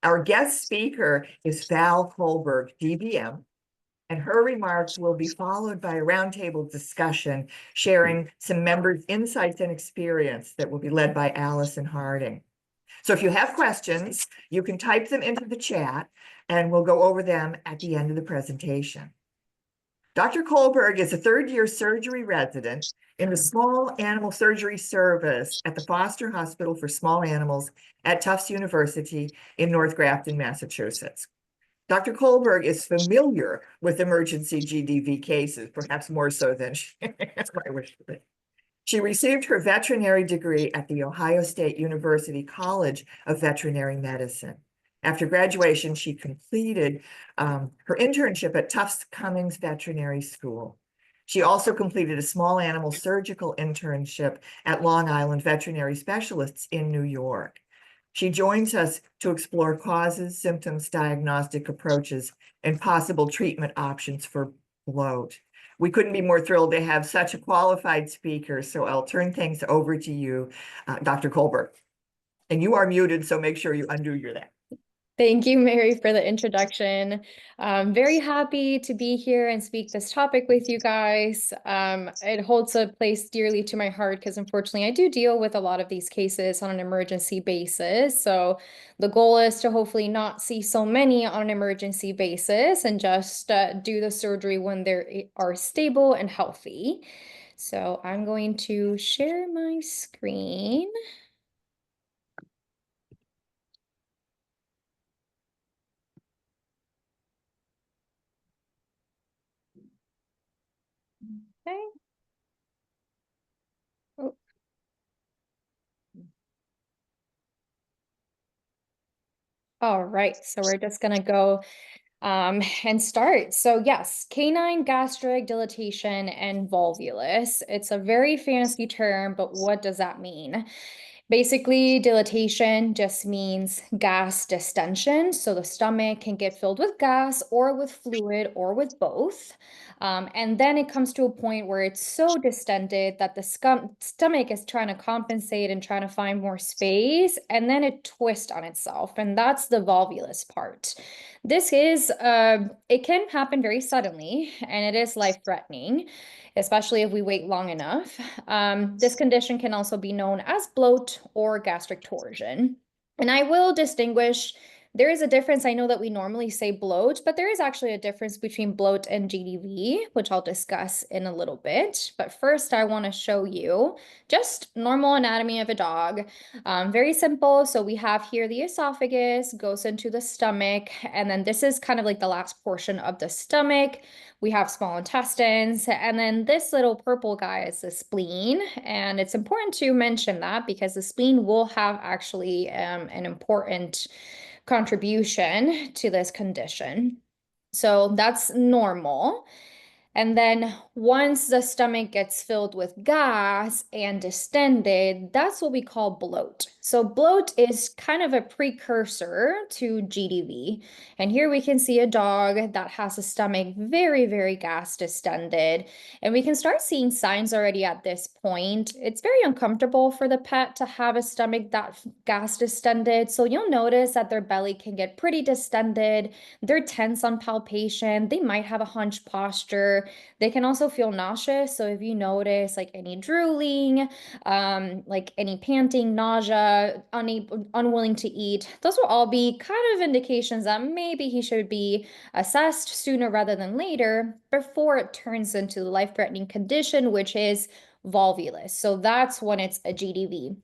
Our guest speaker is Val Colberg DVM, and her remarks will be followed by a roundtable discussion sharing some members' insights and experience that will be led by Allison Harding. So if you have questions, you can type them into the chat and we'll go over them at the end of the presentation. Dr. Colberg is a third-year surgery resident in the Small Animal Surgery Service at the Foster Hospital for Small Animals at Tufts University in North Grafton, Massachusetts. Dr. Colberg is familiar with emergency GDV cases, perhaps more so than I wish to be. She received her veterinary degree at the Ohio State University College of Veterinary Medicine. After graduation, she completed her internship at Tufts Cummings Veterinary School. She also completed a small animal surgical internship at Long Island Veterinary Specialists in New York. She joins us to explore causes, symptoms, diagnostic approaches, and possible treatment options for bloat. We couldn't be more thrilled to have such a qualified speaker, so I'll turn things over to you, Dr. Colberg. And you are muted, so make sure you undo your that. Thank you, Mary, for the introduction. I'm very happy to be here and speak this topic with you guys. It holds a place dearly to my heart because unfortunately I do deal with a lot of these cases on an emergency basis. So the goal is to hopefully not see so many on an emergency basis and just do the surgery when they are stable and healthy. So I'm going to share my screen. Okay. Oh. All right, so we're just gonna go and start. So yes, canine gastric dilatation and volvulus. It's a very fancy term, but what does that mean? Basically, dilatation just means gas distension. So the stomach can get filled with gas or with fluid or with both. And then it comes to a point where it's so distended that the stomach is trying to compensate and trying to find more space, and then it twists on itself. And that's the volvulus part. This is, it can happen very suddenly, and it is life-threatening, especially if we wait long enough. This condition can also be known as bloat or gastric torsion. And I will distinguish, there is a difference. I know that we normally say bloat, but there is actually a difference between bloat and GDV, which I'll discuss in a little bit. But first, I want to show you just normal anatomy of a dog. Very simple. So we have here the esophagus goes into the stomach, and then this is kind of like the last portion of the stomach. We have small intestines, and then this little purple guy is the spleen. And it's important to mention that because the spleen will have actually an important contribution to this condition. So that's normal. And then once the stomach gets filled with gas and distended, that's what we call bloat. So bloat is kind of a precursor to GDV. And here we can see a dog that has a stomach very, very gas distended. And we can start seeing signs already at this point. It's very uncomfortable for the pet to have a stomach that gas distended. So you'll notice that their belly can get pretty distended. They're tense on palpation. They might have a hunched posture. They can also feel nauseous. So if you notice like any drooling, like any panting, nausea, unwilling to eat, those will all be kind of indications that maybe he should be assessed sooner rather than later before it turns into the life-threatening condition, which is volvulus. So that's when it's a GDV.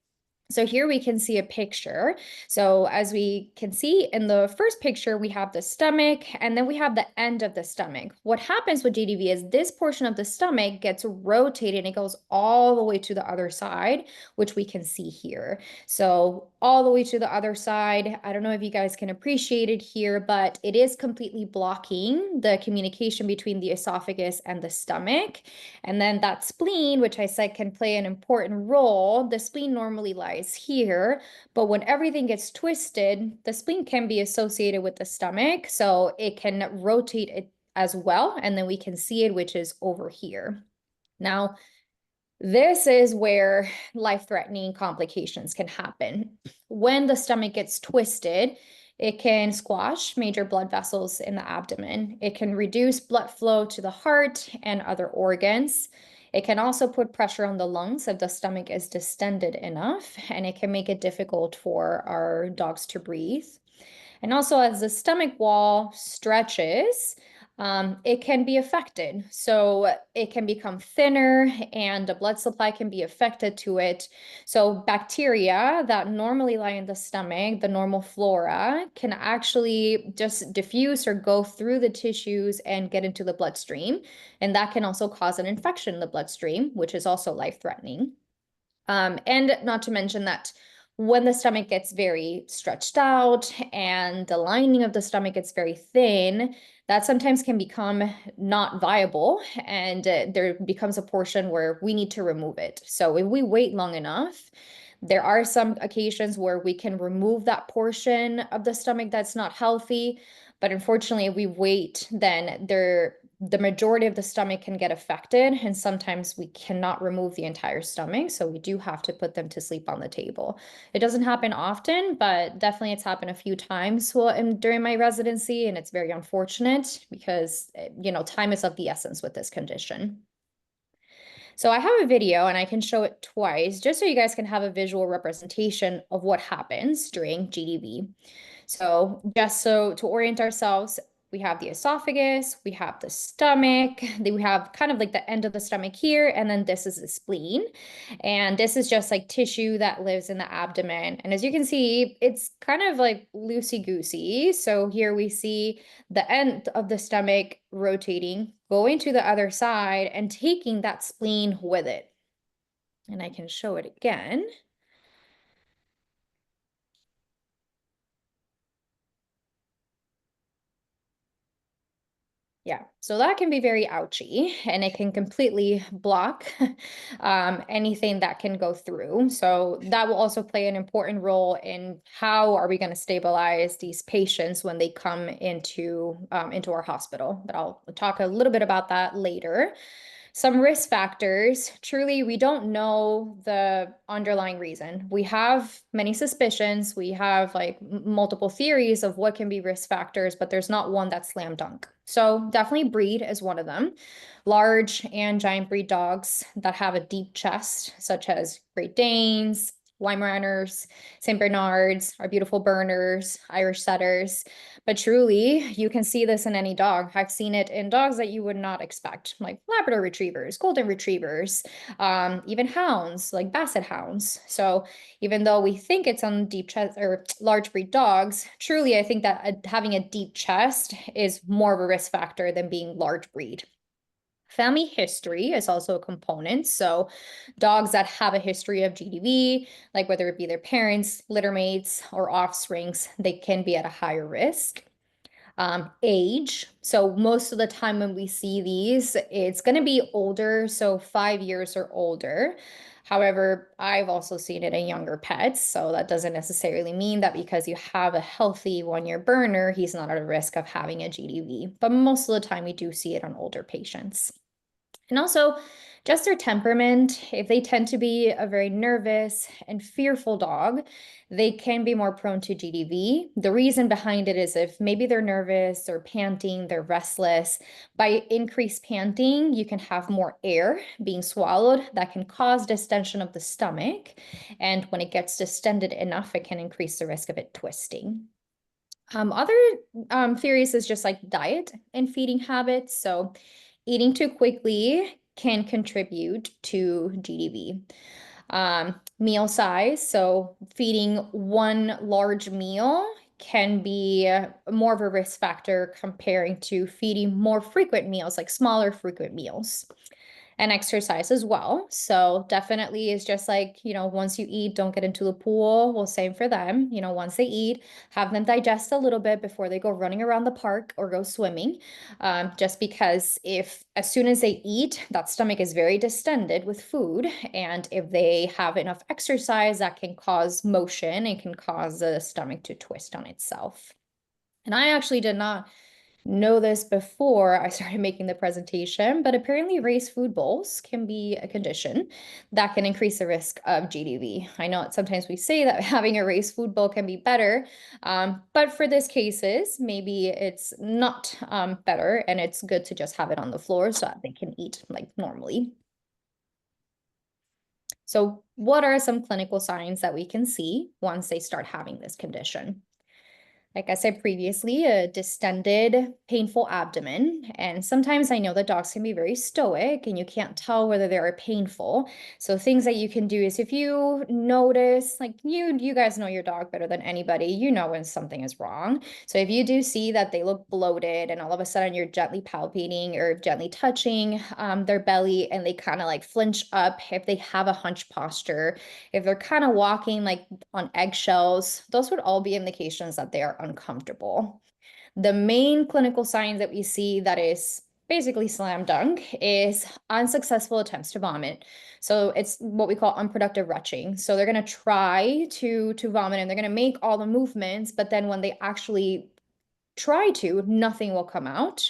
So here we can see a picture. So as we can see in the first picture, we have the stomach and then we have the end of the stomach. What happens with GDV is this portion of the stomach gets rotated and it goes all the way to the other side, which we can see here. So all the way to the other side. I don't know if you guys can appreciate it here, but it is completely blocking the communication between the esophagus and the stomach. And then that spleen, which I said can play an important role, the spleen normally lies here, but when everything gets twisted, the spleen can be associated with the stomach, so it can rotate it as well, and then we can see it, which is over here. Now, this is where life-threatening complications can happen. When the stomach gets twisted, It can squash major blood vessels in the abdomen. It can reduce blood flow to the heart and other organs. It can also put pressure on the lungs if the stomach is distended enough, and it can make it difficult for our dogs to breathe. And also, as the stomach wall stretches, it can be affected. So it can become thinner and the blood supply can be affected to it. So bacteria that normally lie in the stomach, the normal flora, can actually just diffuse or go through the tissues and get into the bloodstream. And that can also cause an infection in the bloodstream, which is also life-threatening. And not to mention that when the stomach gets very stretched out and the lining of the stomach gets very thin, that sometimes can become not viable, and there becomes a portion where we need to remove it. So if we wait long enough, there are some occasions where we can remove that portion of the stomach that's not healthy. But unfortunately, if we wait, then the majority of the stomach can get affected, and sometimes we cannot remove the entire stomach. So we do have to put them to sleep on the table. It doesn't happen often, but definitely it's happened a few times during my residency, and it's very unfortunate because, time is of the essence with this condition. So I have a video and I can show it twice just so you guys can have a visual representation of what happens during GDV. So just so to orient ourselves, we have the esophagus, we have the stomach, then we have kind of like the end of the stomach here, and then this is the spleen. And this is just like tissue that lives in the abdomen. And as you can see, it's kind of like loosey-goosey. So here we see the end of the stomach rotating, going to the other side and taking that spleen with it. And I can show it again. Yeah, so that can be very ouchy, and it can completely block anything that can go through. So that will also play an important role in how are we going to stabilize these patients when they come into our hospital. But I'll talk a little bit about that later. Some risk factors, truly, we don't know the underlying reason. We have many suspicions. We have like multiple theories of what can be risk factors, but there's not one that's slam dunk. So definitely breed is one of them. Large and giant breed dogs that have a deep chest, such as Great Danes, Weimaraners, St. Bernards, our beautiful Berners, Irish Setters. But truly, you can see this in any dog. I've seen it in dogs that you would not expect, like Labrador Retrievers, Golden Retrievers, even hounds, like Basset Hounds. So even though we think it's on deep chest or large breed dogs, truly, I think that having a deep chest is more of a risk factor than being large breed. Family history is also a component. So dogs that have a history of GDV, like whether it be their parents, littermates, or offsprings, they can be at a higher risk. Age. So most of the time when we see these, it's going to be older, so 5 years or older. However, I've also seen it in younger pets, so that doesn't necessarily mean that because you have a healthy 1-year Berner, he's not at a risk of having a GDV. But most of the time, we do see it on older patients. And also, just their temperament. If they tend to be a very nervous and fearful dog, they can be more prone to GDV. The reason behind it is if maybe they're nervous or panting, they're restless. By increased panting, you can have more air being swallowed that can cause distension of the stomach. And when it gets distended enough, it can increase the risk of it twisting. Other theories is just like diet and feeding habits. So eating too quickly can contribute to GDV. Meal size, so feeding one large meal can be more of a risk factor comparing to feeding more frequent meals, like smaller frequent meals. And exercise as well. So definitely is just like, once you eat, don't get into the pool. Well, same for them. Once they eat, have them digest a little bit before they go running around the park or go swimming. Just because as soon as they eat, that stomach is very distended with food. And if they have enough exercise, that can cause motion and can cause the stomach to twist on itself. And I actually did not know this before I started making the presentation, but apparently raised food bowls can be a condition that can increase the risk of GDV. I know sometimes we say that having a raised food bowl can be better, but for this cases, maybe it's not better, and it's good to just have it on the floor so that they can eat like normally. So what are some clinical signs that we can see once they start having this condition? Like I said previously, a distended, painful abdomen. And sometimes I know that dogs can be very stoic and you can't tell whether they are painful. So things that you can do is if you notice, like you guys know your dog better than anybody, you know when something is wrong. So if you do see that they look bloated and all of a sudden you're gently palpating or gently touching their belly and they kind of like flinch up, if they have a hunch posture, if they're kind of walking like on eggshells, those would all be indications that they are uncomfortable. The main clinical signs that we see that is basically slam dunk is unsuccessful attempts to vomit. So it's what we call unproductive retching. So they're going to try to vomit and they're going to make all the movements, but then when they actually try to, nothing will come out.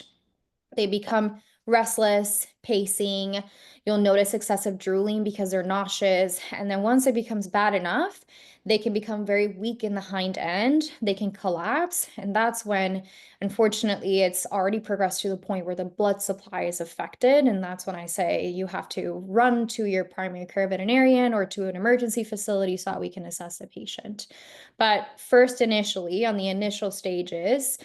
They become restless, pacing. You'll notice excessive drooling because they're nauseous. And then once it becomes bad enough, they can become very weak in the hind end. They can collapse. And that's when, unfortunately, it's already progressed to the point where the blood supply is affected. And that's when I say you have to run to your primary care veterinarian or to an emergency facility so that we can assess the patient. But first, initially, on the initial stages,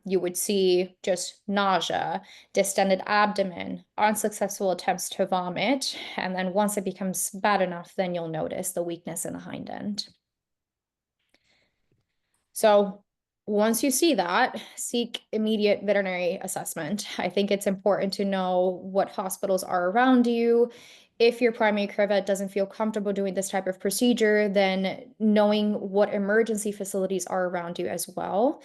you would see just nausea, distended abdomen, unsuccessful attempts to vomit, and then once it becomes bad enough, then you'll notice the weakness in the hind end. So once you see that, seek immediate veterinary assessment. I think it's important to know what hospitals are around you. If your primary care vet doesn't feel comfortable doing this type of procedure, then knowing what emergency facilities are around you as well.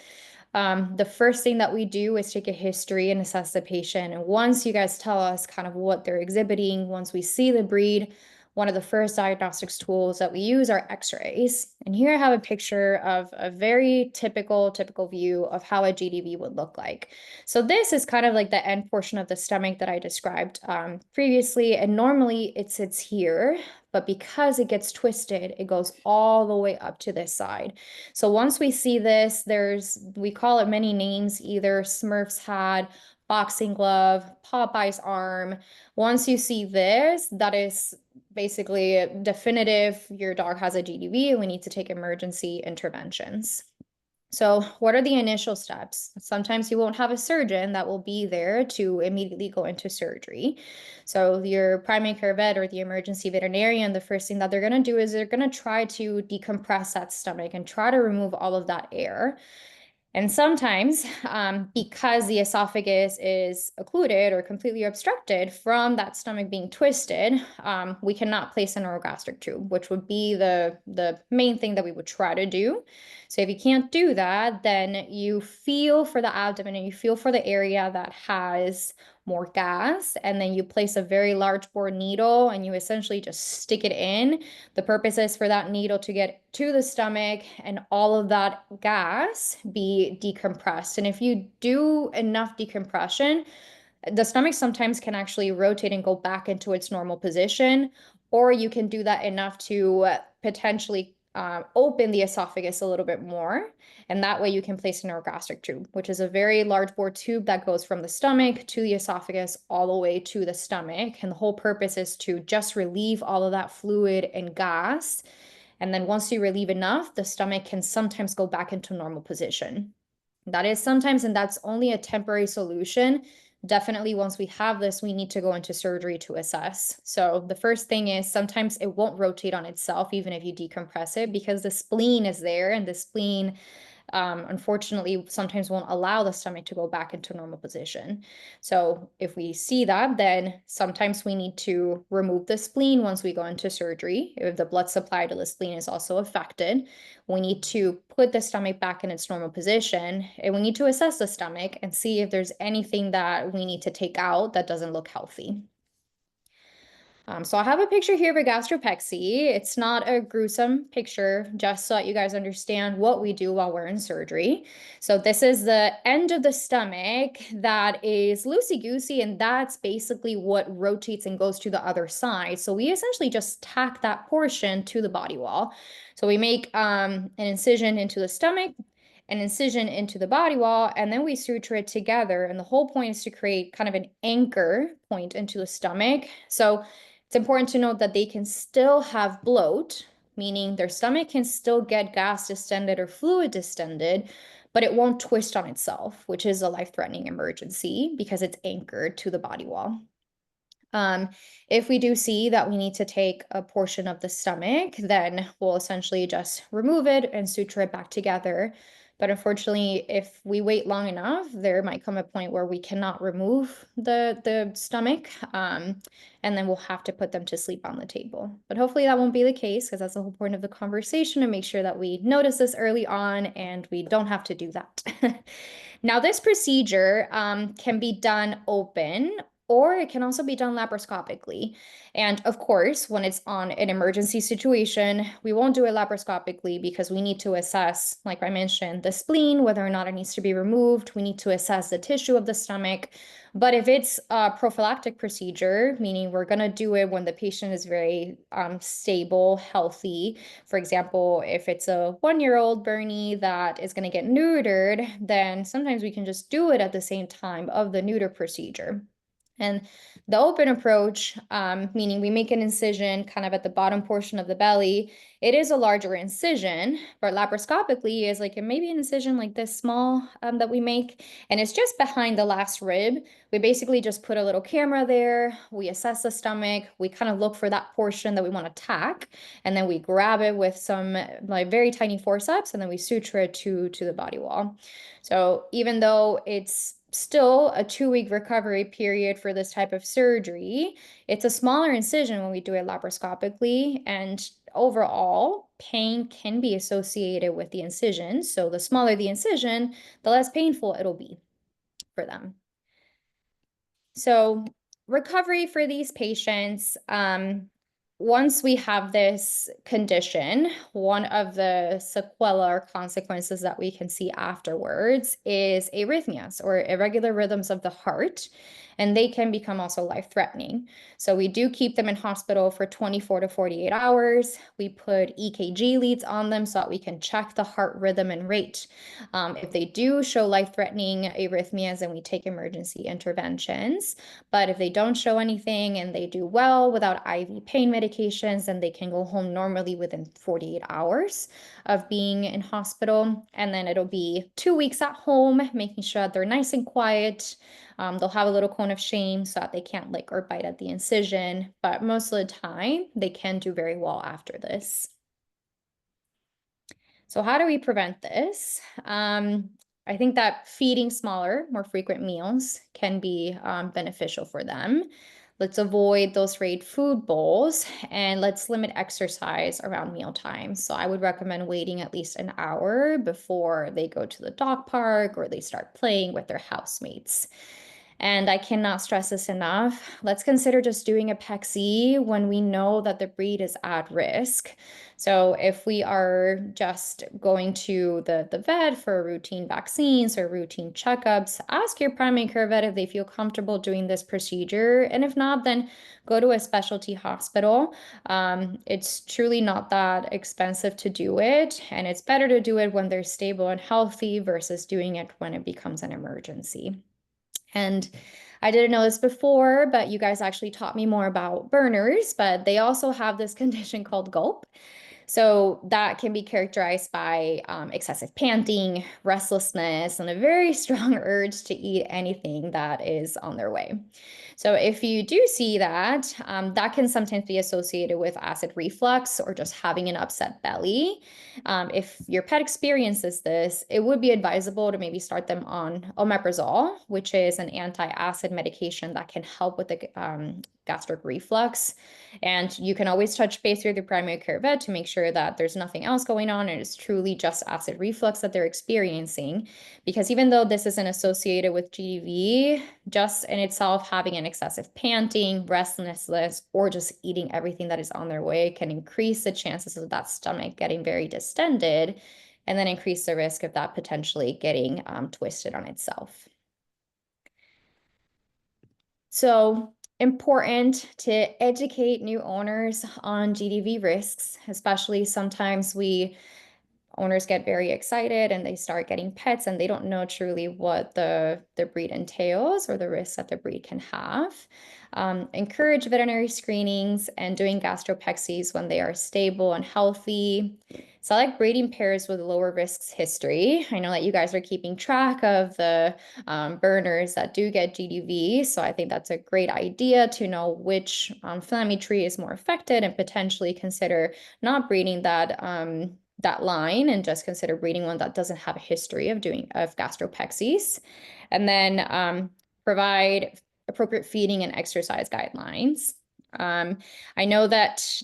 The first thing that we do is take a history and assess the patient. And once you guys tell us kind of what they're exhibiting, once we see the breed, one of the first diagnostics tools that we use are x-rays. And here I have a picture of a very typical view of how a GDV would look like. So this is kind of like the end portion of the stomach that I described previously. And normally it sits here, but because it gets twisted, it goes all the way up to this side. So once we see this, we call it many names, either Smurf's hat, boxing glove, Popeye's arm. Once you see this, that is basically definitive your dog has a GDV and we need to take emergency interventions. So what are the initial steps? Sometimes you won't have a surgeon that will be there to immediately go into surgery. So your primary care vet or the emergency veterinarian, the first thing that they're going to do is they're going to try to decompress that stomach and try to remove all of that air. And sometimes, because the esophagus is occluded or completely obstructed from that stomach being twisted, we cannot place an orogastric tube, which would be the main thing that we would try to do. So if you can't do that, then you feel for the abdomen and you feel for the area that has more gas, and then you place a very large bore needle and you essentially just stick it in. The purpose is for that needle to get to the stomach and all of that gas be decompressed. And if you do enough decompression, the stomach sometimes can actually rotate and go back into its normal position, or you can do that enough to potentially open the esophagus a little bit more. And that way you can place an orogastric tube, which is a very large bore tube that goes from the stomach to the esophagus all the way to the stomach. And the whole purpose is to just relieve all of that fluid and gas. And then once you relieve enough, the stomach can sometimes go back into normal position. That is sometimes, and that's only a temporary solution. Definitely once we have this, we need to go into surgery to assess. So the first thing is sometimes it won't rotate on itself, even if you decompress it, because the spleen is there, and the spleen unfortunately sometimes won't allow the stomach to go back into normal position. So if we see that, then sometimes we need to remove the spleen once we go into surgery. If the blood supply to the spleen is also affected, we need to put the stomach back in its normal position, and we need to assess the stomach and see if there's anything that we need to take out that doesn't look healthy. So I have a picture here of a gastropexy. It's not a gruesome picture, just so that you guys understand what we do while we're in surgery. So this is the end of the stomach that is loosey-goosey, and that's basically what rotates and goes to the other side. So we essentially just tack that portion to the body wall. So we make an incision into the stomach, an incision into the body wall, and then we suture it together. And the whole point is to create kind of an anchor point into the stomach. So it's important to note that they can still have bloat, meaning their stomach can still get gas distended or fluid distended, but it won't twist on itself, which is a life-threatening emergency because it's anchored to the body wall. If we do see that we need to take a portion of the stomach, then we'll essentially just remove it and suture it back together. But unfortunately, if we wait long enough, there might come a point where we cannot remove the stomach, and then we'll have to put them to sleep on the table. But hopefully that won't be the case, because that's the whole point of the conversation, to make sure that we notice this early on and we don't have to do that. Now, this procedure can be done open, or it can also be done laparoscopically. And of course, when it's on an emergency situation, we won't do it laparoscopically because we need to assess, like I mentioned, the spleen, whether or not it needs to be removed. We need to assess the tissue of the stomach. But if it's a prophylactic procedure, meaning we're going to do it when the patient is very stable, healthy. For example, if it's a 1-year-old Bernese that is going to get neutered, then sometimes we can just do it at the same time of the neuter procedure. And the open approach, meaning we make an incision kind of at the bottom portion of the belly. It is a larger incision, but laparoscopically is like maybe an incision like this small that we make, and it's just behind the last rib. We basically just put a little camera there. We assess the stomach. We kind of look for that portion that we want to tack, and then we grab it with some like very tiny forceps, and then we suture it to the body wall. So even though it's still a 2-week recovery period for this type of surgery, it's a smaller incision when we do it laparoscopically, and overall pain can be associated with the incision. So the smaller the incision, the less painful it'll be for them. So recovery for these patients, once we have this condition, one of the sequelae or consequences that we can see afterwards is arrhythmias, or irregular rhythms of the heart, and they can become also life-threatening. So we do keep them in hospital for 24 to 48 hours. We put EKG leads on them so that we can check the heart rhythm and rate. If they do show life-threatening arrhythmias, then we take emergency interventions. But if they don't show anything and they do well without IV pain medications, then they can go home normally within 48 hours of being in hospital. And then it'll be 2 weeks at home, making sure that they're nice and quiet. They'll have a little cone of shame so that they can't lick or bite at the incision, but most of the time they can do very well after this. So how do we prevent this? I think that feeding smaller, more frequent meals can be beneficial for them. Let's avoid those raid food bowls, and let's limit exercise around meal times. So I would recommend waiting at least an hour before they go to the dog park or they start playing with their housemates. And I cannot stress this enough. Let's consider just doing a PEC when we know that the breed is at risk. So if we are just going to the vet for routine vaccines or routine checkups, ask your primary care vet if they feel comfortable doing this procedure. And if not, then go to a specialty hospital. It's truly not that expensive to do it. And it's better to do it when they're stable and healthy versus doing it when it becomes an emergency. And I didn't know this before, but you guys actually taught me more about burners, but they also have this condition called gulp. So that can be characterized by excessive panting, restlessness, and a very strong urge to eat anything that is on their way. So if you do see that, that can sometimes be associated with acid reflux or just having an upset belly. If your pet experiences this, it would be advisable to maybe start them on omeprazole, which is an anti-acid medication that can help with the gastric reflux. And you can always touch base with your primary care vet to make sure that there's nothing else going on and it's truly just acid reflux that they're experiencing. Because even though this isn't associated with GDV, just in itself having an excessive panting, restlessness, or just eating everything that is on their way can increase the chances of that stomach getting very distended and then increase the risk of that potentially getting twisted on itself. So important to educate new owners on GDV risks, especially sometimes owners get very excited and they start getting pets and they don't know truly what the breed entails or the risks that the breed can have. Encourage veterinary screenings and doing gastropexies when they are stable and healthy. Select breeding pairs with lower risks history. I know that you guys are keeping track of the Berners that do get GDV, so I think that's a great idea to know which family tree is more affected and potentially consider not breeding that that line and just consider breeding one that doesn't have a history of gastropexies. And then provide appropriate feeding and exercise guidelines. I know that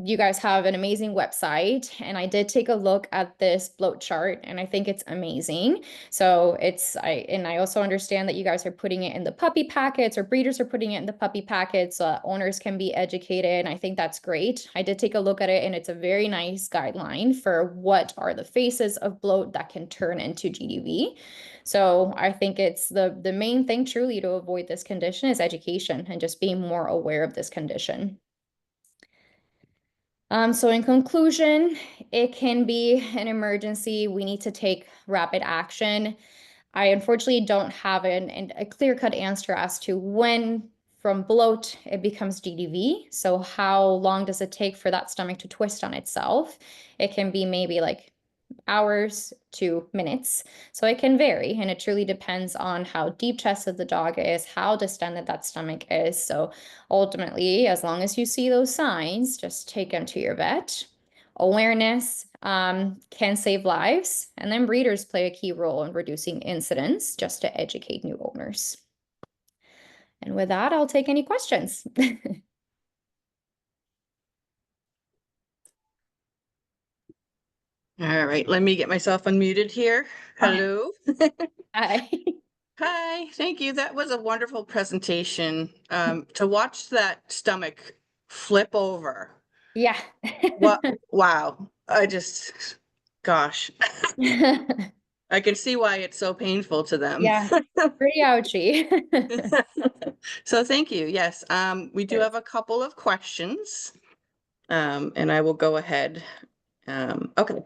you guys have an amazing website, and I did take a look at this bloat chart, and I think it's amazing. So I also understand that you guys are putting it in the puppy packets, or breeders are putting it in the puppy packets so that owners can be educated. And I think that's great. I did take a look at it, and it's a very nice guideline for what are the phases of bloat that can turn into GDV. So I think it's the main thing truly to avoid this condition is education and just being more aware of this condition. So in conclusion, it can be an emergency. We need to take rapid action. I unfortunately don't have a clear-cut answer as to when from bloat it becomes GDV. So how long does it take for that stomach to twist on itself? It can be maybe like hours to minutes. So it can vary, and it truly depends on how deep chested the dog is, how distended that stomach is. So ultimately, as long as you see those signs, just take them to your vet. Awareness can save lives, and then breeders play a key role in reducing incidents just to educate new owners. And with that, I'll take any questions. All right, let me get myself unmuted here. Hello. Hi. Hi, thank you. That was a wonderful presentation. To watch that stomach flip over. Yeah. What? Wow. Gosh, I can see why it's so painful to them. Yeah, pretty ouchy. So thank you. Yes, we do have a couple of questions, and I will go ahead. Okay.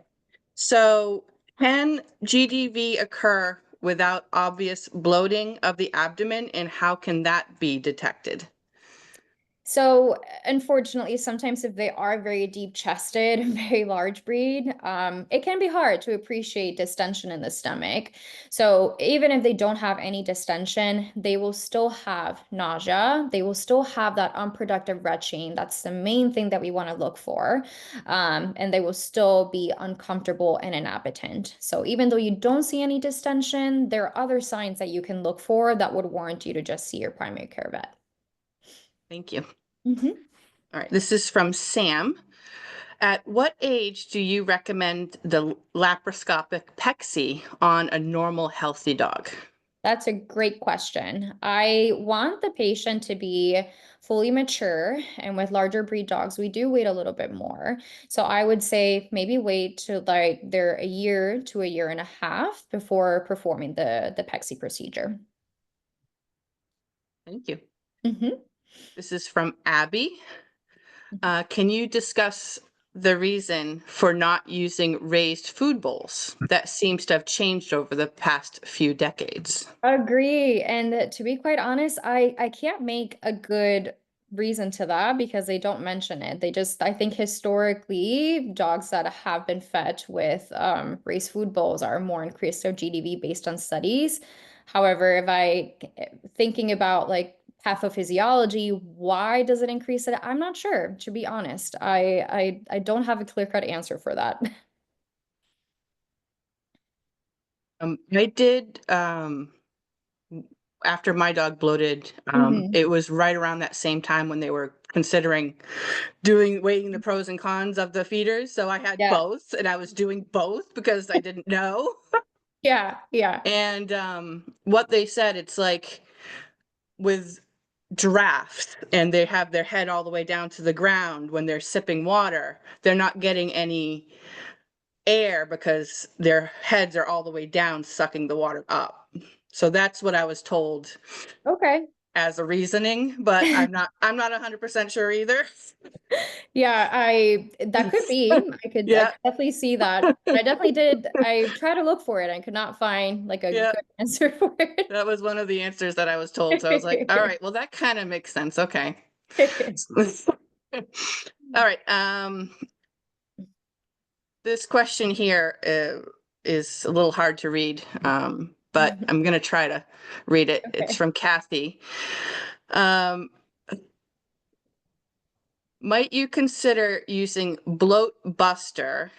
So can GDV occur without obvious bloating of the abdomen, and how can that be detected? So unfortunately, sometimes if they are very deep chested, very large breed, it can be hard to appreciate distension in the stomach. So even if they don't have any distension, they will still have nausea. They will still have that unproductive retching. That's the main thing that we want to look for. And they will still be uncomfortable and inappetent. So even though you don't see any distension, there are other signs that you can look for that would warrant you to just see your primary care vet. Thank you. Mm-hmm. All right, this is from Sam. At what age do you recommend the laparoscopic pexy on a normal healthy dog? That's a great question. I want the patient to be fully mature, and with larger breed dogs, we do wait a little bit more. So I would say maybe wait till like they're a year to a year and a half before performing the pexy procedure. Thank you. Mm-hmm. This is from Abby. Can you discuss the reason for not using raised food bowls? That seems to have changed over the past few decades. Agree. And to be quite honest, I can't make a good reason to that because they don't mention it. I think historically, dogs that have been fed with raised food bowls are more increased their GDV based on studies. However, thinking about like pathophysiology, why does it increase it? I'm not sure, to be honest. I don't have a clear-cut answer for that. I did after my dog bloated, Mhm. it was right around that same time when they were considering weighing the pros and cons of the feeders. So I had Yeah. both, and I was doing both because I didn't know. Yeah. Yeah. And what they said, it's like with giraffes, and they have their head all the way down to the ground when they're sipping water, they're not getting any air because their heads are all the way down, sucking the water up. So that's what I was told Okay. as a reasoning, but I'm not 100% sure either. Yeah, that could be. I Yeah, could definitely see that. I definitely did. I tried to look for it. I could not find like a yeah. good answer for it. That was one of the answers that I was told. So I was like, all right, well, that kind of makes sense. Okay. All right. This question here is a little hard to read, but I'm going to try to read it. It's Okay. from Kathy. Um, might you consider using Bloat Buster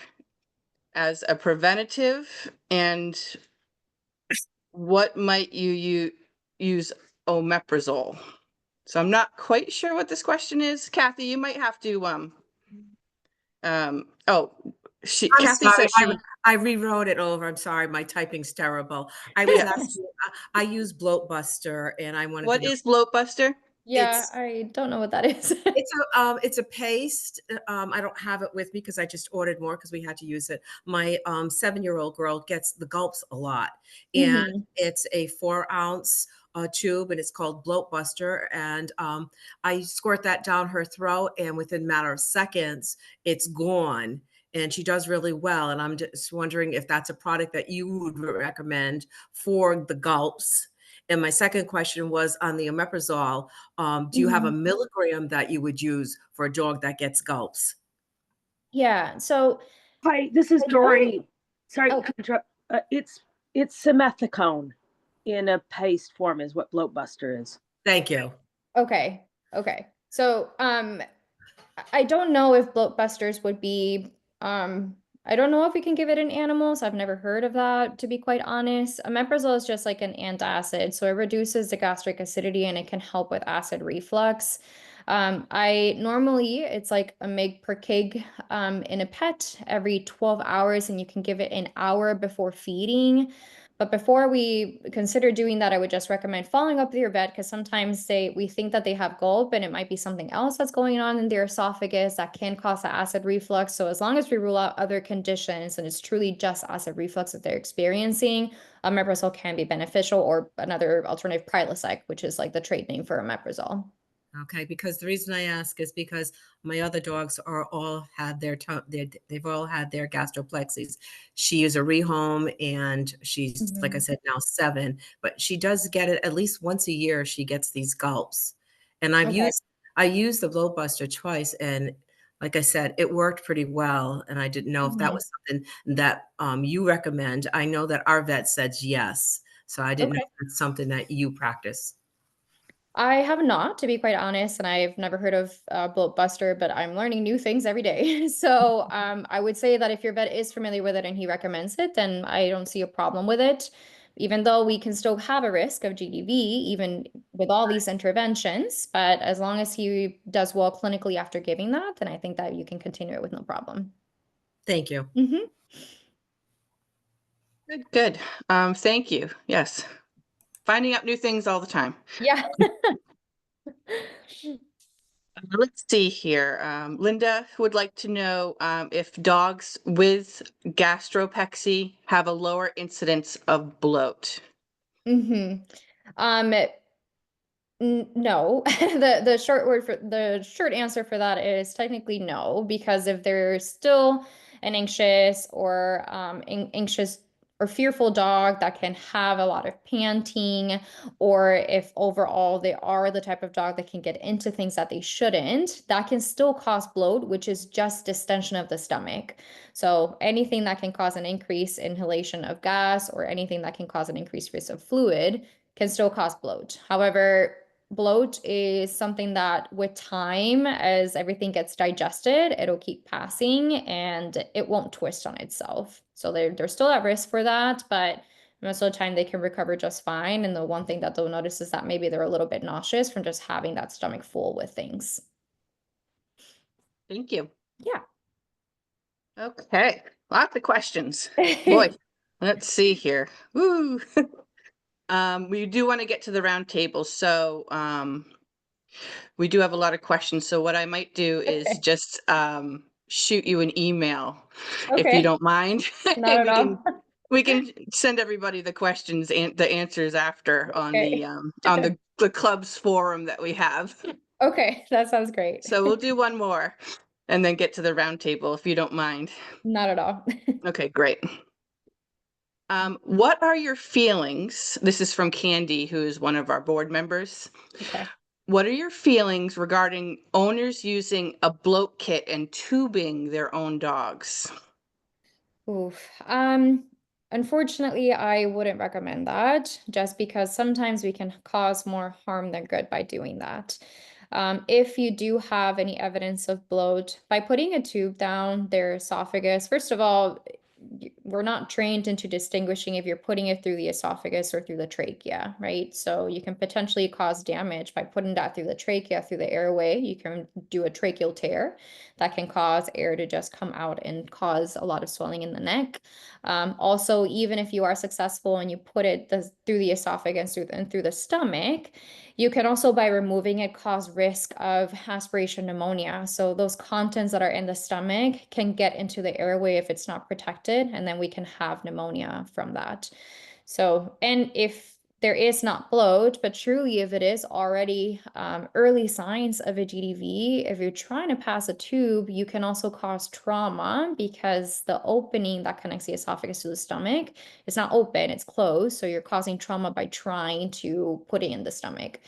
as a preventative, and what might you use omeprazole? So I'm not quite sure what this question is. Kathy, you might have to oh, I'm Kathy sorry, says she would. I rewrote it over. I'm sorry, my typing's terrible. I was Yeah. asking, I use Bloat Buster and I wanted to What know. is Bloat Buster? Yeah, I don't know what that is. It's a paste. I don't have it with me because I just ordered more because we had to use it. My 7-year-old girl gets the gulps a lot, and Mhm. it's a 4-ounce tube, and it's called Bloat Buster. And I squirt that down her throat, and within a matter of seconds, it's gone. And she does really well. And I'm just wondering if that's a product that you would recommend for the gulps. And my second question was on the omeprazole. Do you have a Mhm. milligram that you would use for a dog that gets gulps? Yeah. So Hi, this is I don't. Doreen. Sorry Oh, to interrupt. It's simethicone in a paste form is what Bloat Buster is. Thank you. okay. Okay. So I don't know if bloat busters would be I don't know if we can give it in animals. I've never heard of that, to be quite honest. Omeprazole is just like an antacid, so it reduces the gastric acidity and it can help with acid reflux. I normally it's like a mg per kg in a pet every 12 hours, and you can give it an hour before feeding. But before we consider doing that, I would just recommend following up with your vet, because sometimes we think that they have gulp and it might be something else that's going on in their esophagus that can cause the acid reflux. So as long as we rule out other conditions and it's truly just acid reflux that they're experiencing, omeprazole can be beneficial, or another alternative, Prilosec, which is like the trade name for omeprazole. Okay, because the reason I ask is because my other dogs are all had they've all had their gastroplexes. She is a rehome and she's, like I said, now 7, but she does get it at least once a year. She gets these gulps. And Okay. I used the Bloat Buster twice, and like I said, it worked pretty well. And I didn't know if that Mhm. was something that you recommend. I know that our vet says yes. So I didn't know Okay. if it's something that you practice. I have not, to be quite honest, and I've never heard of Bloat Buster, but I'm learning new things every day. So I would say that if your vet is familiar with it and he recommends it, then I don't see a problem with it. Even though we can still have a risk of GDV, even with all these interventions, but as long as he does well clinically after giving that, then I think that you can continue it with no problem. Thank you. Mhm. Good. Thank you. Yes. Finding out new things all the time. Yeah. Let's see here. Linda would like to know if dogs with gastropexy have a lower incidence of bloat. hmm Um, No, the short answer for that is technically no, because if they're still an anxious or anxious or fearful dog that can have a lot of panting, or if overall they are the type of dog that can get into things that they shouldn't, that can still cause bloat, which is just distension of the stomach. So anything that can cause an increased inhalation of gas or anything that can cause an increased risk of fluid can still cause bloat. However, bloat is something that with time, as everything gets digested, it'll keep passing and it won't twist on itself. So they're still at risk for that, but Most of the time they can recover just fine. And the one thing that they'll notice is that maybe they're a little bit nauseous from just having that stomach full with things. Thank you. Yeah. Okay, lots of questions. Boy, let's see here. Woo. We do want to get to the round table, so we do have a lot of questions. So what I might do is Okay. just shoot you an email if you Okay. don't mind. Not And at all. we can send everybody the questions and the answers after on Okay. the club's forum that we have. Okay, that sounds great. So we'll do one more and then get to the round table if you don't mind. Not at all. Okay, great. What are your feelings? This is from Candy, who is one of our board members. Okay. What are your feelings regarding owners using a bloat kit and tubing their own dogs? Oof. Unfortunately, I wouldn't recommend that just because sometimes we can cause more harm than good by doing that. If you do have any evidence of bloat, by putting a tube down their esophagus, first of all, we're not trained into distinguishing if you're putting it through the esophagus or through the trachea, right? So you can potentially cause damage by putting that through the trachea, through the airway. You can do a tracheal tear that can cause air to just come out and cause a lot of swelling in the neck. Also, even if you are successful and you put it through the esophagus and through the stomach, you can also, by removing it, cause risk of aspiration pneumonia. So those contents that are in the stomach can get into the airway if it's not protected, and then we can have pneumonia from that. So, and if there is not bloat, but truly if it is already early signs of a GDV, if you're trying to pass a tube, you can also cause trauma because the opening that connects the esophagus to the stomach is not open, it's closed. So you're causing trauma by trying to put it in the stomach.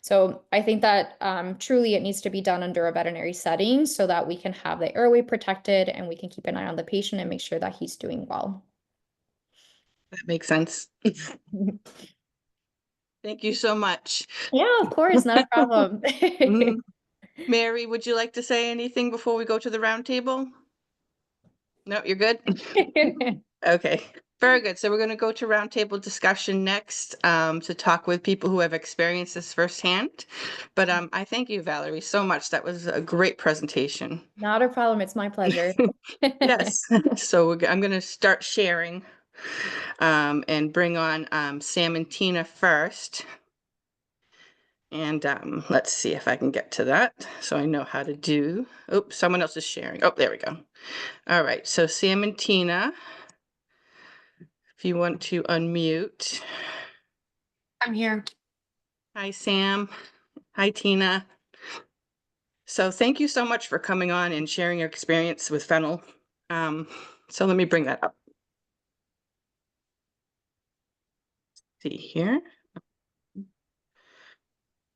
So I think that truly it needs to be done under a veterinary setting so that we can have the airway protected and we can keep an eye on the patient and make sure that he's doing well. That makes sense. Thank you so much. Yeah, of course, not a problem. Mary, would you like to say anything before we go to the round table? No, you're good? Okay, very good. So we're going to go to roundtable discussion next to talk with people who have experienced this firsthand. But I thank you, Valerie, so much. That was a great presentation. Not a problem. It's my pleasure. Yes. So I'm going to start sharing and bring on Sam and Tina first. And let's see if I can get to that so I know how to do. Oops, someone else is sharing. Oh, there we go. All right, so Sam and Tina, if you want to unmute. I'm here. Hi, Sam. Hi, Tina. So thank you so much for coming on and sharing your experience with fennel. So let me bring that up. See here.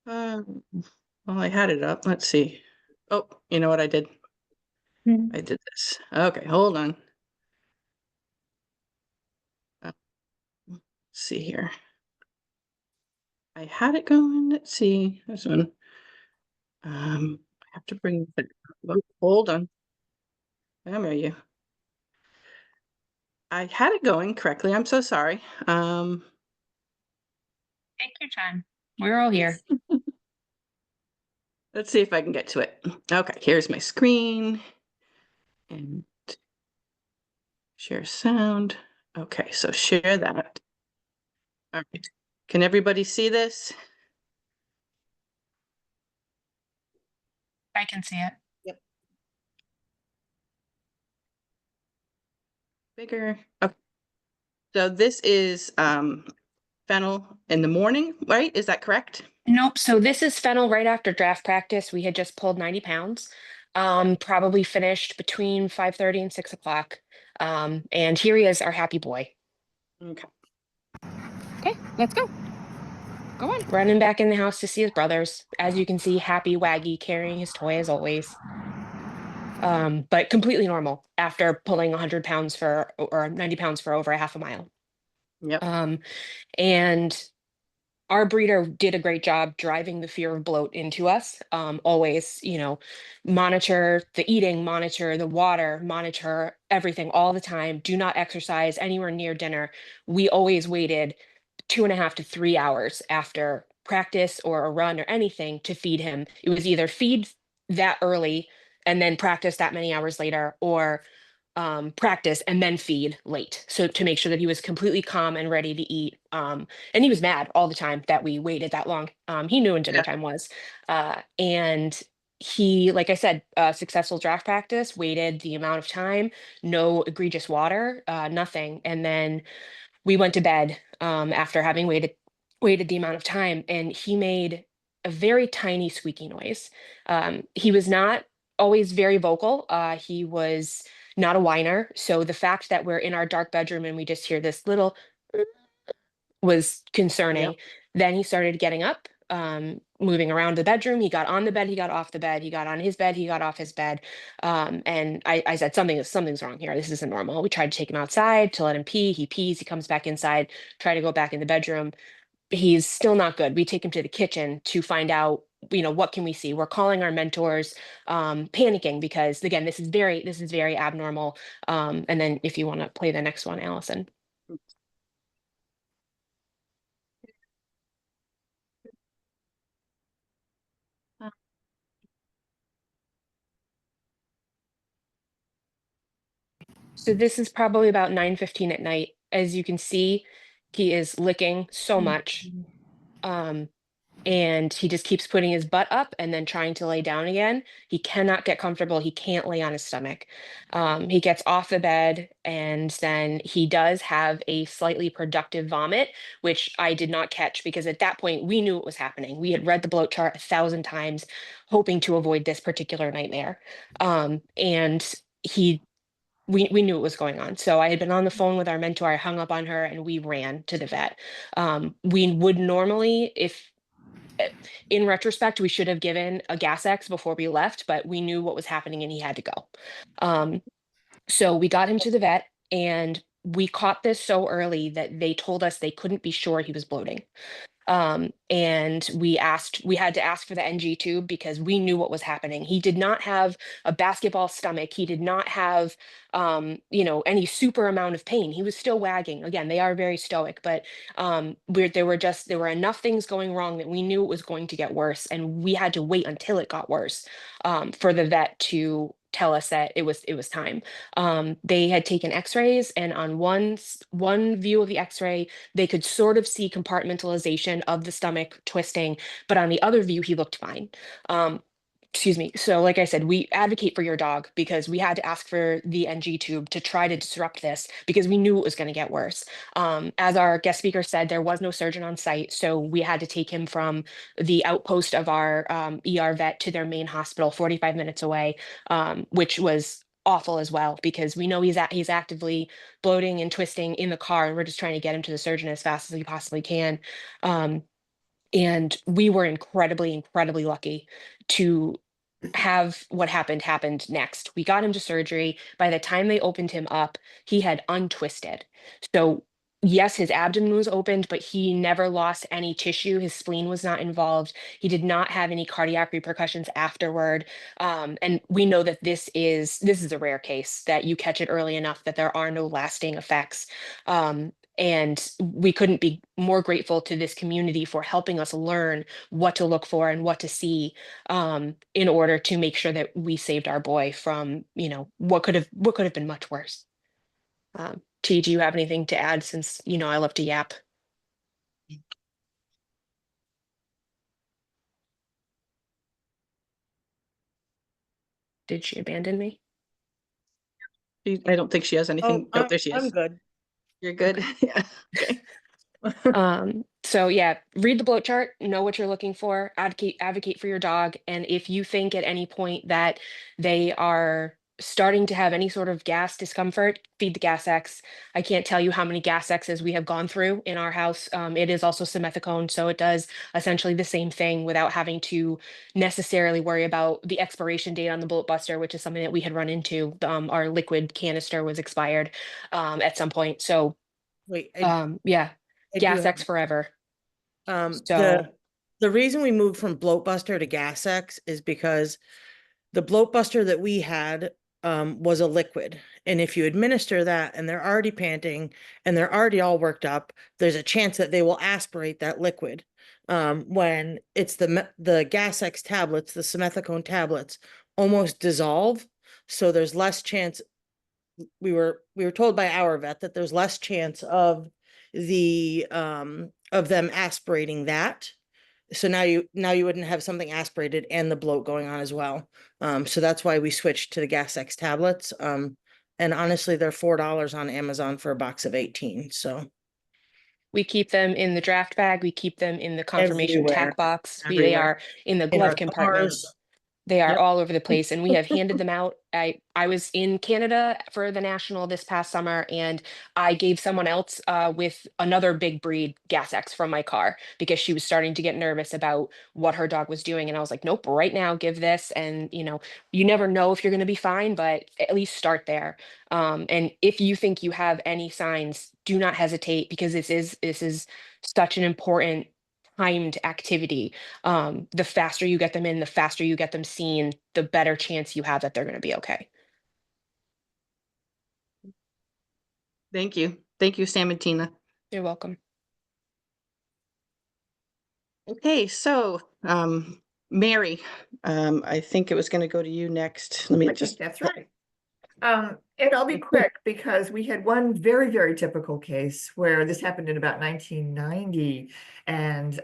Well, I had it up. Let's see. Oh, you know what I did? I did this. Okay, hold on. Let's see here. I had it going. Let's see. This one. I have to bring it. Oh, hold on. Where are you? I had it going correctly. I'm so sorry. Take your time. We're all here. Let's see if I can get to it. Okay, here's my screen. And share sound. Okay, so share that. All right. Can everybody see this? I can see it. Bigger. Okay. So this is fennel in the morning, right? Is that correct? Nope. So this is fennel right after draft practice. We had just pulled 90 pounds. Probably finished between 5:30 and 6 o'clock. And here he is, our happy boy. Okay. Okay, let's go. Go on. Running back in the house to see his brothers. As you can see, happy Waggy carrying his toy as always. But completely normal after pulling 100 pounds or 90 pounds for over a half a mile. Yep. And our breeder did a great job driving the fear of bloat into us. Always, monitor the eating, monitor the water, monitor everything all the time. Do not exercise anywhere near dinner. We always waited 2.5 to 3 hours after practice or a run or anything to feed him. It was either feed that early and then practice that many hours later, or practice and then feed late. So to make sure that he was completely calm and ready to eat. And he was mad all the time that we waited that long. He knew when dinner time was. And he, like I said, successful draft practice, waited the amount of time, no egregious water, nothing. And then we went to bed after having waited the amount of time, and he made a very tiny squeaky noise. He was not always very vocal. He was not a whiner. So the fact that we're in our dark bedroom and we just hear this little was concerning. Then he started getting up, moving around the bedroom. He got on the bed, he got off the bed, he got on his bed, he got off his bed. And I said, something's wrong here. This isn't normal. We tried to take him outside to let him pee. He pees, he comes back inside, try to go back in the bedroom. He's still not good. We take him to the kitchen to find out, what can we see? We're calling our mentors, panicking because again, this is very abnormal. And then if you want to play the next one, Allison. So this is probably about 9:15 at night. As you can see, he is licking so much. And he just keeps putting his butt up and then trying to lay down again. He cannot get comfortable. He can't lay on his stomach. He gets off the bed, and then he does have a slightly productive vomit, which I did not catch because at that point we knew it was happening. We had read the bloat chart 1,000 times, hoping to avoid this particular nightmare. And we knew it was going on. So I had been on the phone with our mentor. I hung up on her and we ran to the vet. We would normally, if in retrospect, we should have given a gas X before we left, but we knew what was happening and he had to go. So we got him to the vet, and we caught this so early that they told us they couldn't be sure he was bloating. And we had to ask for the NG tube because we knew what was happening. He did not have a basketball stomach. He did not have, any super amount of pain. He was still wagging. Again, they are very stoic, but there were enough things going wrong that we knew it was going to get worse, and we had to wait until it got worse for the vet to tell us that it was time. They had taken x-rays, and on one view of the x-ray, they could sort of see compartmentalization of the stomach twisting, but on the other view, he looked fine. Excuse me. So like I said, we advocate for your dog because we had to ask for the NG tube to try to disrupt this because we knew it was going to get worse. As our guest speaker said, there was no surgeon on site. So we had to take him from the outpost of our ER vet to their main hospital 45 minutes away, which was awful as well because we know he's actively bloating and twisting in the car, and we're just trying to get him to the surgeon as fast as we possibly can. And we were incredibly lucky to have what happened next. We got him to surgery. By the time they opened him up, he had untwisted. So yes, his abdomen was opened, but he never lost any tissue. His spleen was not involved. He did not have any cardiac repercussions afterward. And we know that this is a rare case, that you catch it early enough that there are no lasting effects. And we couldn't be more grateful to this community for helping us learn what to look for and what to see in order to make sure that we saved our boy from, what could have been much worse. T, do you have anything to add since, I love to yap? Did she abandon me? I don't think she has anything. Oh, there she is. I'm good. You're good. Yeah. Okay. So yeah, read the bloat chart, know what you're looking for, advocate for your dog. And if you think at any point that they are starting to have any sort of gas discomfort, feed the gas X. I can't tell you how many gas X's we have gone through in our house. It is also simethicone, so it does essentially the same thing without having to necessarily worry about the expiration date on the Bloat Buster, which is something that we had run into. Our liquid canister was expired at some point. So Wait, yeah, I do gas have- X forever. So The reason we moved from Bloat Buster to Gas X is because the Bloat Buster that we had was a liquid. And if you administer that and they're already panting and they're already all worked up, there's a chance that they will aspirate that liquid. When it's the Gas X tablets, the simethicone tablets almost dissolve. So there's less chance. We were told by our vet that there's less chance of them aspirating that. So now you wouldn't have something aspirated and the bloat going on as well. So that's why we switched to the Gas X tablets. And honestly, they're $4 on Amazon for a box of 18. So we keep them in the draft bag. We keep them in the confirmation Everywhere. tack box. They Everywhere. are in the In our glove compartment. cars. They are Yep. all over the place, and we have handed them out. I was in Canada for the national this past summer, and I gave someone else with another big breed Gas X from my car because she was starting to get nervous about what her dog was doing. And I was like, nope, right now, give this. And you never know if you're going to be fine, but at least start there. And if you think you have any signs, do not hesitate, because this is such an important timed activity. The faster you get them in, the faster you get them seen, the better chance you have that they're going to be okay. Thank you. Thank you, Sam and Tina. You're welcome. Okay, so Mary, I think it was going to go to you next. Let me just. That's right. And I'll be quick because we had one very, very typical case where this happened in about 1990, and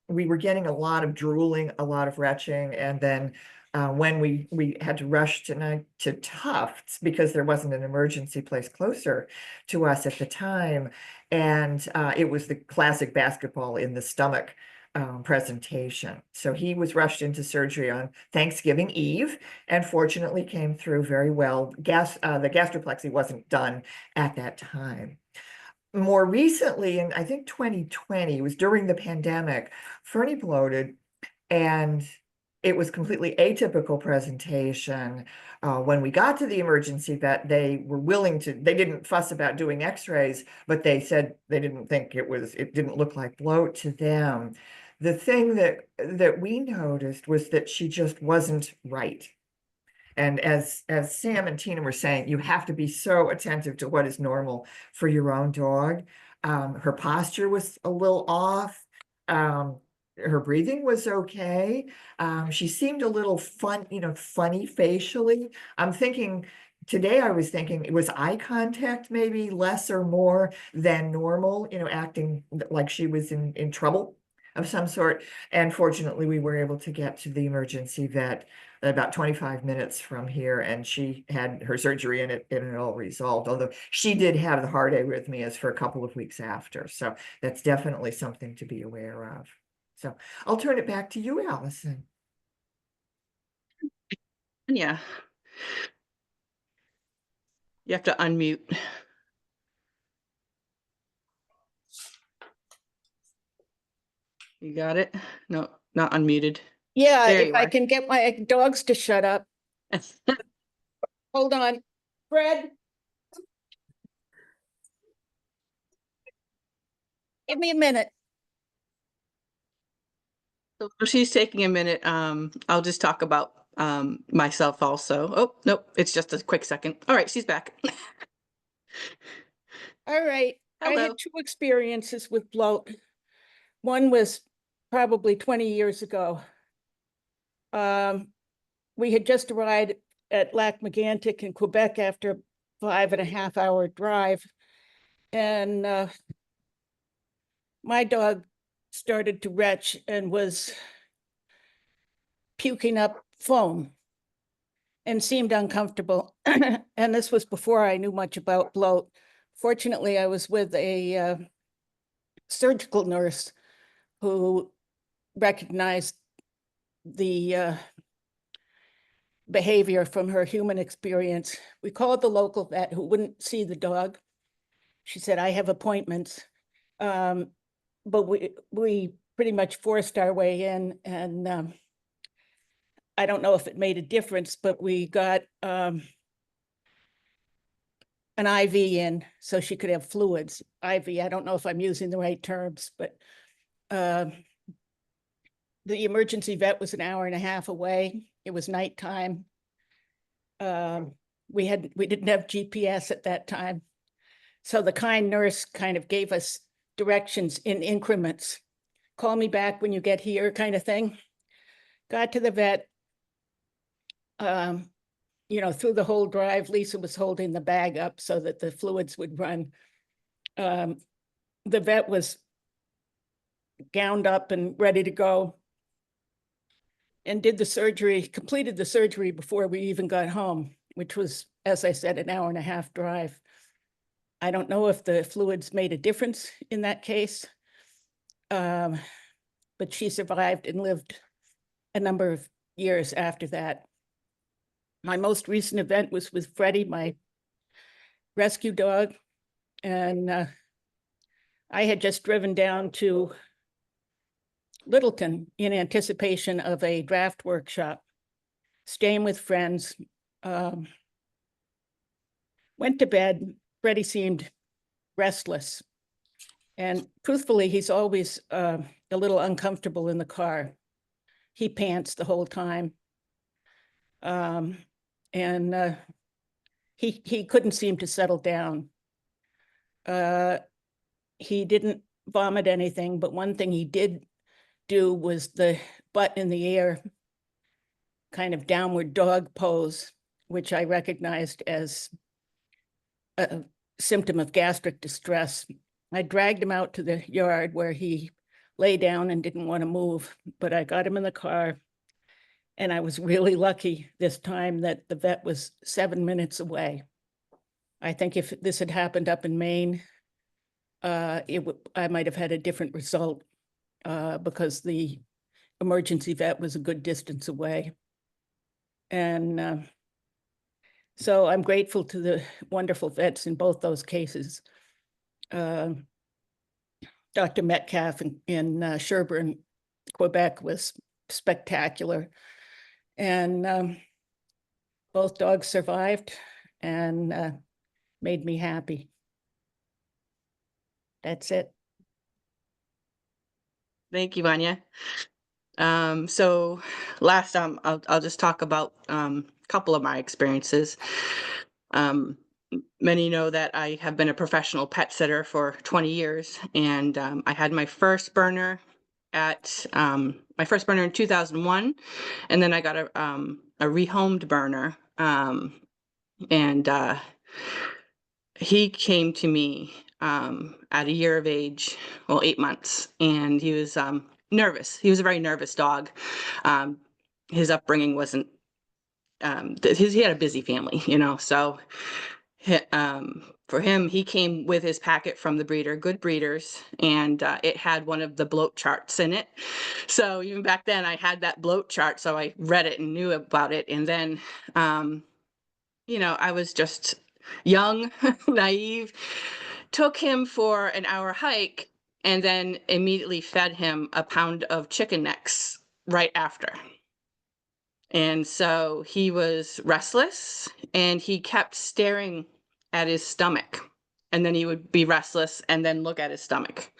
we were getting a lot of drooling, a lot of retching, and then when we had to rush tonight to Tufts because there wasn't an emergency place closer to us at the time, and it was the classic basketball in the stomach presentation. So he was rushed into surgery on Thanksgiving Eve and fortunately came through very well. The gastroplexy wasn't done at that time. More recently, in I think 2020, it was during the pandemic, Fernie bloated, and it was completely atypical presentation. When we got to the emergency vet, they were willing to, they didn't fuss about doing x-rays, but they said they didn't think it didn't look like bloat to them. The thing that we noticed was that she just wasn't right. And as Sam and Tina were saying, you have to be so attentive to what is normal for your own dog. Her posture was a little off. Her breathing was okay. She seemed a little funny facially. Today I was thinking it was eye contact, maybe less or more than normal, acting like she was in trouble of some sort. And fortunately, we were able to get to the emergency vet about 25 minutes from here, and she had her surgery and it all resolved, although she did have the heart arrhythmias for a couple of weeks after. So that's definitely something to be aware of. So I'll turn it back to you, Allison. Yeah. You have to unmute. You got it? No, not unmuted. Yeah, There if you I are. can get my dogs to shut up. Hold on. Fred? Give me a minute. So she's taking a minute. I'll just talk about myself also. Oh, nope, it's just a quick second. All right, she's back. All right. I Hello. had two experiences with bloat. One was probably 20 years ago. We had just arrived at Lac Megantic in Quebec after a 5.5-hour drive. And my dog started to retch and was puking up foam and seemed uncomfortable. And this was before I knew much about bloat. Fortunately, I was with a surgical nurse who recognized the behavior from her human experience. We called the local vet who wouldn't see the dog. She said, I have appointments. But we pretty much forced our way in, and I don't know if it made a difference, but we got an IV in so she could have fluids. IV, I don't know if I'm using the right terms, but The emergency vet was an hour and a half away. It was nighttime. We didn't have GPS at that time. So the kind nurse kind of gave us directions in increments. Call me back when you get here, kind of thing. Got to the vet. Through the whole drive, Lisa was holding the bag up so that the fluids would run. The vet was gowned up and ready to go, and completed the surgery before we even got home, which was, as I said, an hour and a half drive. I don't know if the fluids made a difference in that case, but she survived and lived a number of years after that. My most recent event was with Freddie, my rescue dog, and I had just driven down to Littleton in anticipation of a draft workshop, staying with friends. Went to bed. Freddie seemed restless. And truthfully, he's always a little uncomfortable in the car. He pants the whole time. He couldn't seem to settle down. He didn't vomit anything, but one thing he did do was the butt in the air kind of downward dog pose, which I recognized as a symptom of gastric distress. I dragged him out to the yard where he lay down and didn't want to move, but I got him in the car. And I was really lucky this time that the vet was 7 minutes away. I think if this had happened up in Maine, I might have had a different result because the emergency vet was a good distance away. And so I'm grateful to the wonderful vets in both those cases. Dr. Metcalf in Sherburne, Quebec was spectacular. And both dogs survived and made me happy. That's it. Thank you, Vanya. So last, I'll just talk about a couple of my experiences. Many know that I have been a professional pet sitter for 20 years, and I had my first burner in 2001, and then I got a rehomed burner, and he came to me at a year of age, well, 8 months, and he was nervous. He was a very nervous dog. His upbringing wasn't, he had a busy family, so for him, he came with his packet from the breeder, Good Breeders, and it had one of the bloat charts in it. So even back then I had that bloat chart, so I read it and knew about it. And then, I was just young, naive, took him for an hour hike, and then immediately fed him a pound of chicken necks right after. And so he was restless, and he kept staring at his stomach, and then he would be restless and then look at his stomach.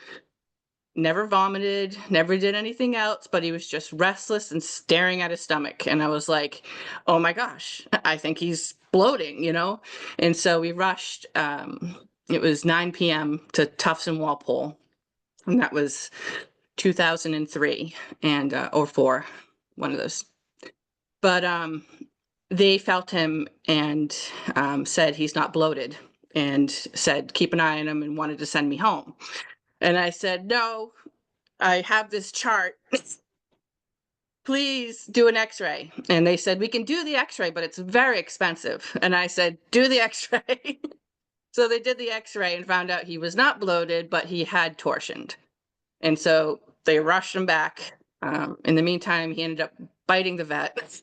Never vomited, never did anything else, but he was just restless and staring at his stomach. And I was like, oh my gosh, I think he's bloating, And so we rushed, it was 9 p.m. to Tufts and Walpole, and that was 2003 and or 4, one of those. But they felt him and said he's not bloated, and said keep an eye on him, and wanted to send me home. And I said, no, I have this chart. Please do an x-ray. And they said, we can do the x-ray, but it's very expensive. And I said, do the x-ray. So they did the x-ray and found out he was not bloated, but he had torsioned. And so they rushed him back. In the meantime, he ended up biting the vet.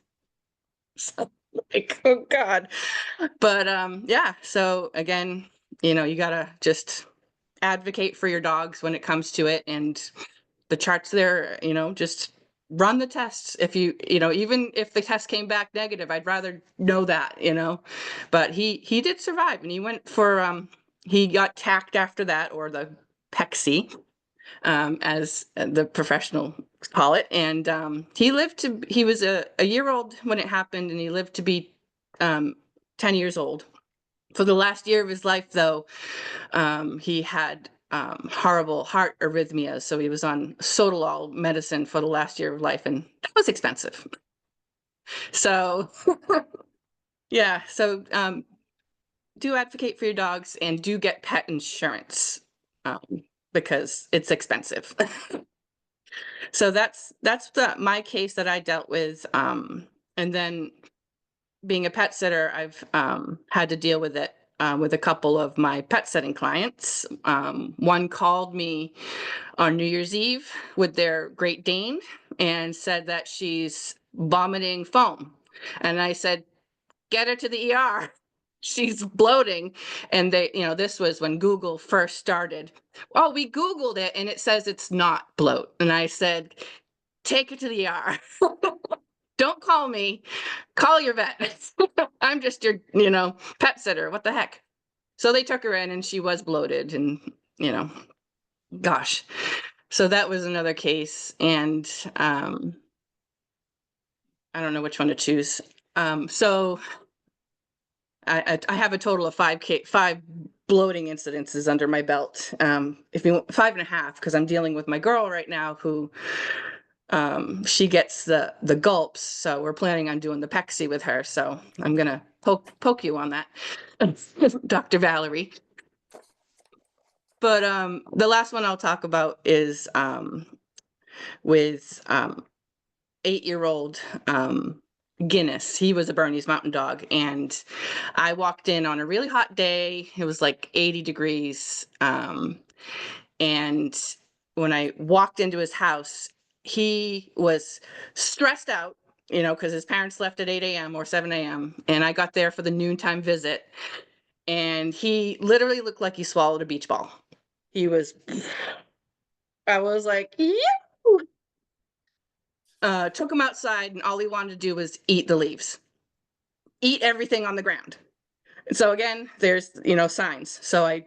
So, like, oh God. But yeah, so again, you gotta just advocate for your dogs when it comes to it. And the chart's there, just run the tests. If even if the test came back negative, I'd rather know that, but he did survive, and he went for, he got tacked after that, or the Pexy. as the professional call it. And he was a year old when it happened, and he lived to be 10 years old. For the last year of his life, though, he had horrible heart arrhythmias. So he was on Sotalol medicine for the last year of life, and that was expensive. So, yeah. So do advocate for your dogs, and do get pet insurance because it's expensive. So that's my case that I dealt with. And then being a pet sitter, I've had to deal with it with a couple of my pet sitting clients. One called me on New Year's Eve with their Great Dane and said that she's vomiting foam. And I said, get her to the ER. She's bloating. And they, this was when Google first started. Oh, we Googled it and it says it's not bloat. And I said, take her to the ER. Don't call me, call your vet. I'm just your, pet sitter. What the heck? So they took her in and she was bloated and, gosh. So that was another case. And I don't know which one to choose. So I have a total of 5 bloating incidences under my belt. If you 5.5, because I'm dealing with my girl right now who she gets the gulps, so we're planning on doing the Pexy with her. So I'm gonna poke you on that, Dr. Valerie. But the last one I'll talk about is with 8-year-old Guinness. He was a Bernese mountain dog, and I walked in on a really hot day. It was like 80 degrees. And when I walked into his house, he was stressed out, because his parents left at 8 a.m. or 7 a.m. And I got there for the noontime visit, and he literally looked like he swallowed a beach ball. I was like, yeah. Took him outside, and all he wanted to do was eat the leaves, eat everything on the ground. So again, there's, signs. So I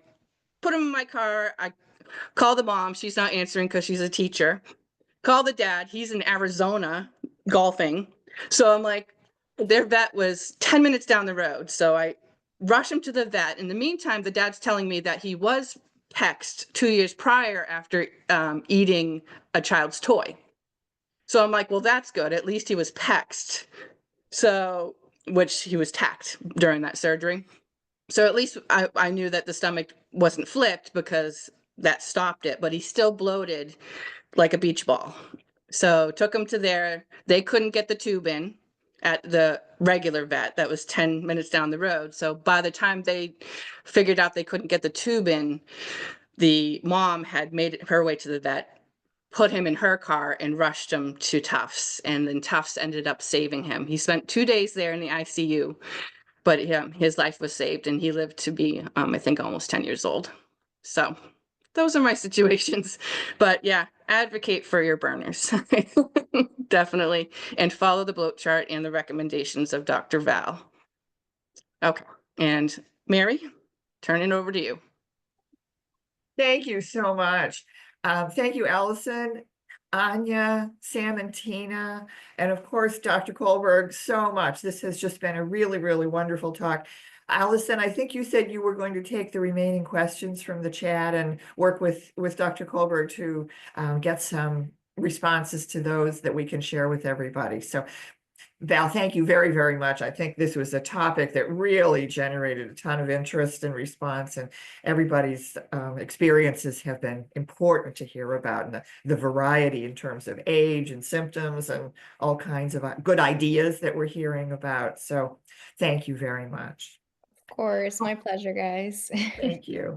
put him in my car. I call the mom. She's not answering because she's a teacher. Call the dad. He's in Arizona golfing. So I'm like, their vet was 10 minutes down the road. So I rush him to the vet. In the meantime, the dad's telling me that he was pexed 2 years prior after eating a child's toy. So I'm like, well, that's good. At least he was pexed. So, which he was tacked during that surgery. So at least I knew that the stomach wasn't flipped because that stopped it, but he still bloated like a beach ball. So took him to there. They couldn't get the tube in at the regular vet that was 10 minutes down the road. So by the time they figured out they couldn't get the tube in, the mom had made her way to the vet, put him in her car, and rushed him to Tufts. And then Tufts ended up saving him. He spent 2 days there in the ICU, but his life was saved, and he lived to be, I think, almost 10 years old. So those are my situations. But yeah, advocate for your burners. Definitely. And follow the bloat chart and the recommendations of Dr. Val. Okay. And Mary, turn it over to you. Thank you so much. Thank you, Allison, Anya, Sam, and Tina, and of course, Dr. Colberg, so much. This has just been a really, really wonderful talk. Allison, I think you said you were going to take the remaining questions from the chat and work with Dr. Colberg to get some responses to those that we can share with everybody. So Val, thank you very, very much. I think this was a topic that really generated a ton of interest and response, and everybody's experiences have been important to hear about, and the variety in terms of age and symptoms and all kinds of good ideas that we're hearing about. So thank you very much. Of course, my pleasure, guys. Thank you.